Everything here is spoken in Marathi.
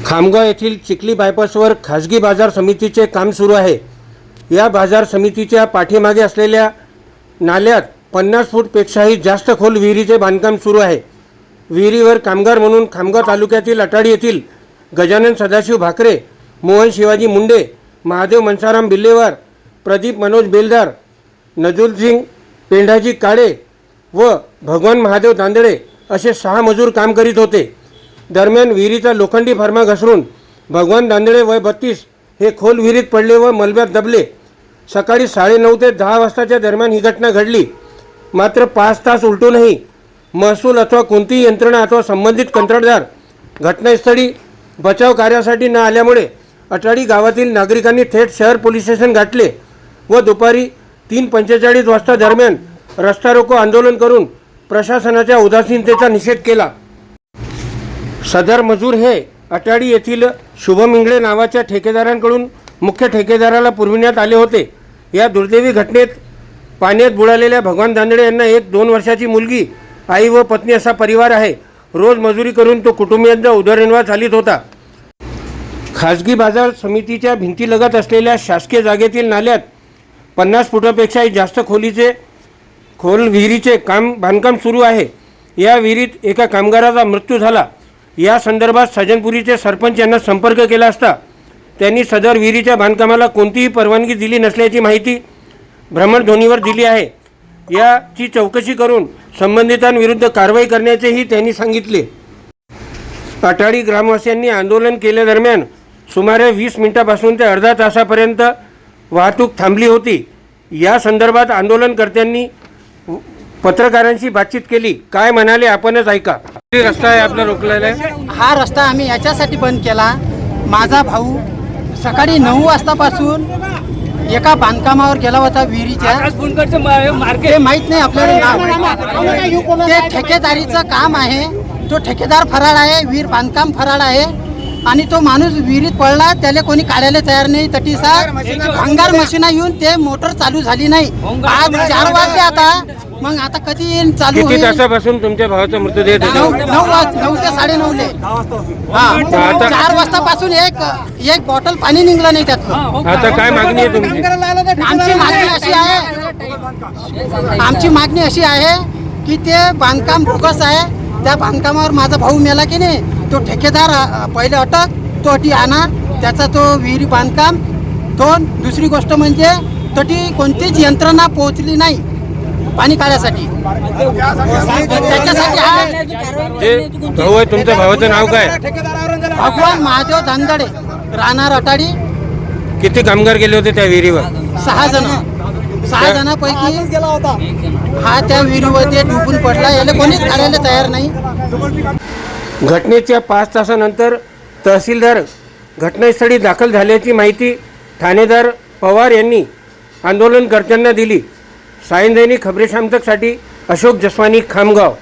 खामगाव येथील चिखली बायपासवर खाजगी बाजार समितीचे काम सुरू आहे। या बाजार समितीच्या पाठीमागे असलेल्या नाल्यात 50 फूटपेक्षाही जास्त खोल विहिरीचे बांधकाम सुरू आहे। विहिरीवर कामगार म्हणून खामगाव तालुक्यातील अटाडी येथील गजानन सदाशिव भाकरे, मोहन शिवाजी मुंडे, महादेव मनसाराम बिल्लेवार, प्रदीप मनोज बेलदार, नजुल सिंग पेंढाजी काळे व भगवान महादेव दांदळे असे 6 मजूर काम करीत होते। दरम्यान विहिरीचा लोखंडी फर्मा घसरून भगवान दांदळे वय 32 हे खोल विहिरीत पडले व मलब्यात दबले। सकाळी 9:30 ते 10 वाजताच्या दरम्यान ही घटना घडली। मात्र 5 तास उलटूनही महसूल अथवा कोणतीही यंत्रणा अथवा संबंधित कंत्राटदार घटनास्थळी बचाव कार्यासाठी न आल्यामुळे अटाडी गावातील नागरिकांनी थेट शहर पोलीस स्टेशन गाठले व दुपारी 3:45 वाजता दरम्यान रस्ता रोको आंदोलन करून प्रशासनाच्या उदासीनतेचा निषेध केला। सदर मजूर हे अटाडी येथील शुभम इंगळे नावाच्या ठेकेदारांकडून मुख्य ठेकेदाराला पुरविण्यात आले होते। या दुर्दैवी घटनेत पाण्यात बुडालेल्या भगवान दांदळे यांना 1-2 वर्षाची मुलगी, आई व पत्नी असा परिवार आहे। रोज मजुरी करून तो कुटुंबियांचा उदरनिर्वाह चालित होता। खाजगी बाजार समितीच्या भिंतीलगत असलेल्या शासकीय जागेतील नाल्यात 50 फुटापेक्षाही जास्त खोल विहिरीचे बांधकाम सुरू आहे। या विहिरीत एका कामगाराचा मृत्यू झाला। या संदर्भात सज्जनपुरीचे सरपंच यांना संपर्क केला असता त्यांनी सदर विहिरीच्या बांधकामाला कोणतीही परवानगी दिली नसल्याची माहिती भ्रमणध्वनीवर दिली आहे। याची चौकशी करून संबंधितांविरुद्ध कारवाई करण्याचेही त्यांनी सांगितले। अटाडी ग्रामवासियांनी आंदोलन केल्यादरम्यान सुमारे 20 मिनिटांपासून ते अर्धा तासापर्यंत वाहतूक थांबली होती। या संदर्भात आंदोलनकर्त्यांनी पत्रकारांशी बातचीत केली। काय म्हणाले आपणच ऐका। रस्ता आहे आपला रोखलेला आहे। हा रस्ता आम्ही याच्यासाठी बंद केला, माझा भाऊ सकाळी 9 वाजतापासून एका बांधकामावर गेला होता विहिरीच्या। ते माहीत नाही आपल्याला नाव, ते ठेकेदारीचं काम आहे। तो ठेकेदार फराळ आहे, विहीर बांधकाम फराळ आहे आणि तो माणूस विहिरीत पडला, त्याला कोणी काढायला तयार नाही। तटीसा भंगार मशीना येऊन ते मोटर चालू झाली नाही। आज 4 वाजले आता, मग आता कधी चालू किती तासापासून तुमच्या भावाचा मृतदेह 9 ते 9:30ले। हा 4 वाजतापासून एक बॉटल पाणी निघलं नाही त्यातलं। आता काय मागणी आहे तुमची? आमची मागणी अशी आहे की ते बांधकाम बोगस आहे। त्या बांधकामावर माझा भाऊ मेला की नाही, तो ठेकेदार पहिले अटक, तो अटी आणा, त्याचा तो विहिरी बांधकाम 2। दुसरी गोष्ट म्हणजे तटी कोणतीच यंत्रणा पोहोचली नाही पाणी काढण्यासाठी। त्याच्यासाठी भाऊ आहे तुमच्या भावाचं नाव काय? भगवान महादेव दांदळे, राहणार अटाडी। किती कामगार गेले होते त्या विहिरीवर? 6 जणांपैकी गेला होता हा त्या विहिरीमध्ये डुबून पडला। याला कोणीच काढायला तयार नाही। घटनेच्या 5 तासानंतर तहसीलदार घटनास्थळी दाखल झाल्याची माहिती ठाणेदार पवार यांनी आंदोलनकर्त्यांना दिली। सायन दैनिक खबरेशामतकसाठी अशोक जसवानी, खामगाव।